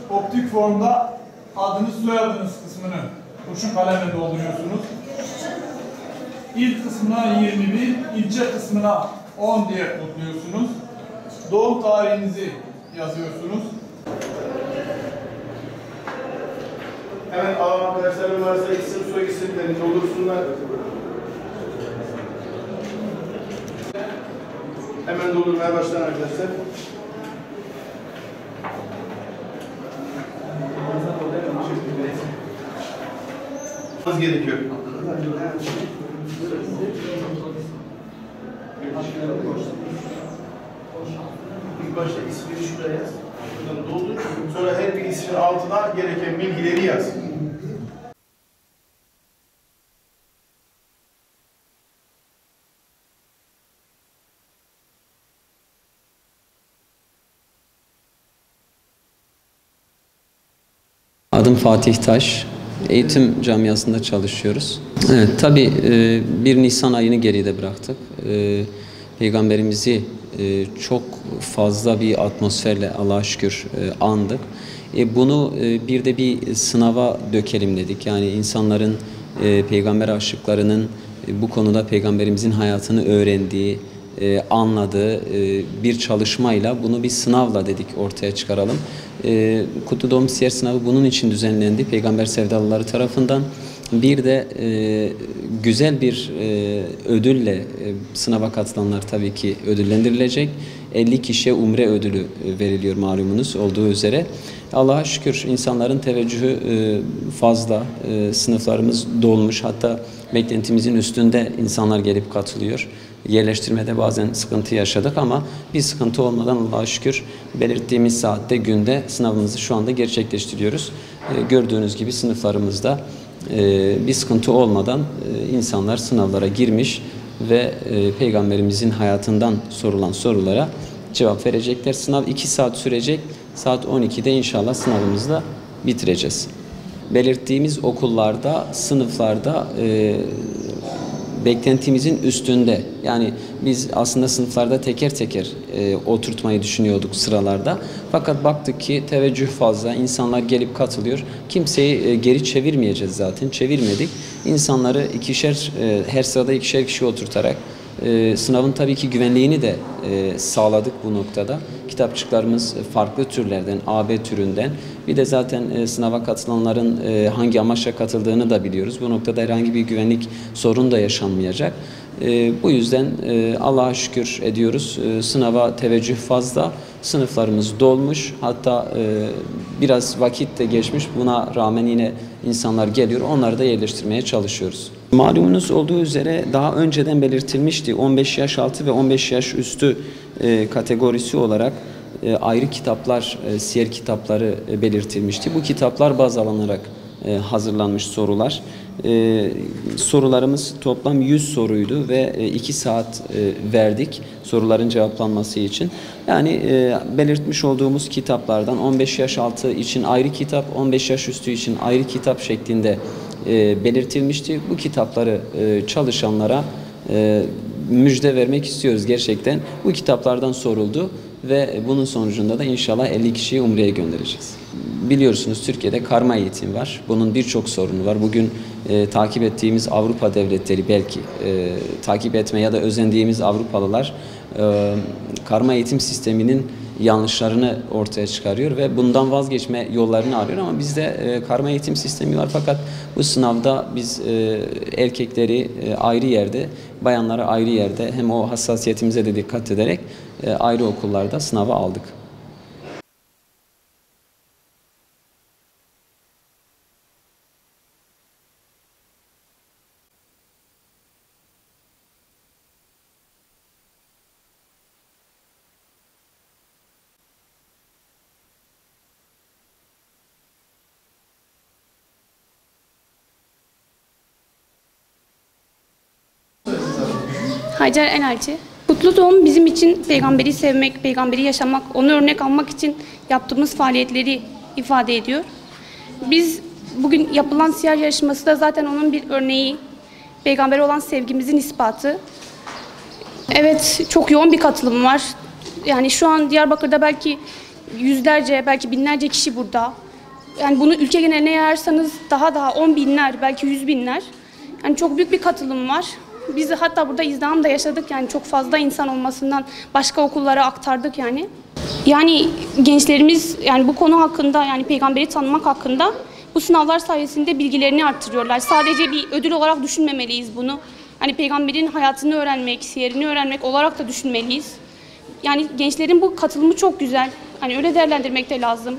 Optik formda adınız soyadınız kısmını kurşun kalemle dolduruyorsunuz. İl kısmına 21, ilçe kısmına 10 diye kodluyorsunuz. Doğum tarihinizi yazıyorsunuz. Hemen alan arkadaşlarım varsa isim soy isimlerini doldursunlar. Hemen doldurmaya başlayın arkadaşlar. Gerekiyor. İlk başta ismini şuraya yaz. Buradan doldur. Sonra her bir ismin altına gereken bilgileri yaz. Adım Fatih Taş. Eğitim camiasında çalışıyoruz. Evet, tabii 1 Nisan ayını geride bıraktık. Peygamberimizi çok fazla bir atmosferle Allah'a şükür andık. Bunu bir de bir sınava dökelim dedik. Yani insanların, peygamber aşıklarının bu konuda peygamberimizin hayatını öğrendiği, anladığı bir çalışmayla bunu bir sınavla dedik ortaya çıkaralım. Kutlu Doğum Siyer Sınavı bunun için düzenlendi Peygamber sevdalıları tarafından. Bir de güzel bir ödülle sınava katılanlar tabii ki ödüllendirilecek. 50 kişiye umre ödülü veriliyor malumunuz olduğu üzere. Allah'a şükür insanların teveccühü fazla, sınıflarımız dolmuş, hatta beklentimizin üstünde insanlar gelip katılıyor. Yerleştirmede bazen sıkıntı yaşadık ama bir sıkıntı olmadan Allah'a şükür belirttiğimiz saatte, günde sınavımızı şu anda gerçekleştiriyoruz. Gördüğünüz gibi sınıflarımızda bir sıkıntı olmadan insanlar sınavlara girmiş ve Peygamberimizin hayatından sorulan sorulara cevap verecekler. Sınav 2 saat sürecek. Saat 12'de inşallah sınavımızı da bitireceğiz. Belirttiğimiz okullarda, sınıflarda beklentimizin üstünde. Yani biz aslında sınıflarda teker teker oturtmayı düşünüyorduk sıralarda. Fakat baktık ki teveccüh fazla, insanlar gelip katılıyor. Kimseyi geri çevirmeyeceğiz zaten, çevirmedik. İnsanları her sırada ikişer kişi oturtarak sınavın tabii ki güvenliğini de sağladık bu noktada. Kitapçıklarımız farklı türlerden, AB türünden. Bir de zaten sınava katılanların hangi amaçla katıldığını da biliyoruz. Bu noktada herhangi bir güvenlik sorun da yaşanmayacak. Bu yüzden Allah'a şükür ediyoruz. Sınava teveccüh fazla. Sınıflarımız dolmuş. Hatta biraz vakit de geçmiş. Buna rağmen yine insanlar geliyor. Onları da yerleştirmeye çalışıyoruz. Malumunuz olduğu üzere daha önceden belirtilmişti. 15 yaş altı ve 15 yaş üstü kategorisi olarak ayrı kitaplar, siyer kitapları belirtilmişti. Bu kitaplar baz alınarak hazırlanmış sorular. Sorularımız toplam 100 soruydu ve 2 saat verdik soruların cevaplanması için. Yani belirtmiş olduğumuz kitaplardan 15 yaş altı için ayrı kitap, 15 yaş üstü için ayrı kitap şeklinde belirtilmişti. Bu kitapları çalışanlara müjde vermek istiyoruz gerçekten. Bu kitaplardan soruldu ve bunun sonucunda da inşallah 50 kişiyi umreye göndereceğiz. Biliyorsunuz Türkiye'de karma eğitim var. Bunun birçok sorunu var. Bugün takip ettiğimiz Avrupa devletleri belki takip etme ya da özendiğimiz Avrupalılar karma eğitim sisteminin yanlışlarını ortaya çıkarıyor ve bundan vazgeçme yollarını arıyor ama bizde karma eğitim sistemi var fakat bu sınavda biz erkekleri ayrı yerde, bayanları ayrı yerde hem o hassasiyetimize de dikkat ederek ayrı okullarda sınava aldık. Hacer Enelci. Kutlu Doğum bizim için peygamberi sevmek, peygamberi yaşamak, onu örnek almak için yaptığımız faaliyetleri ifade ediyor. Biz bugün yapılan siyer yarışması da zaten onun bir örneği. Peygambere olan sevgimizin ispatı. Evet, çok yoğun bir katılım var. Yani şu an Diyarbakır'da belki yüzlerce, belki binlerce kişi burada. Yani bunu ülke geneline yayarsanız daha 10 binler, belki 100 binler. Yani çok büyük bir katılım var. Biz de hatta burada izdiham da yaşadık, yani çok fazla insan olmasından başka okullara aktardık yani. Yani gençlerimiz yani bu konu hakkında, yani peygamberi tanımak hakkında bu sınavlar sayesinde bilgilerini arttırıyorlar. Sadece bir ödül olarak düşünmemeliyiz bunu. Hani peygamberin hayatını öğrenmek, siyerini öğrenmek olarak da düşünmeliyiz. Yani gençlerin bu katılımı çok güzel. Hani öyle değerlendirmek de lazım.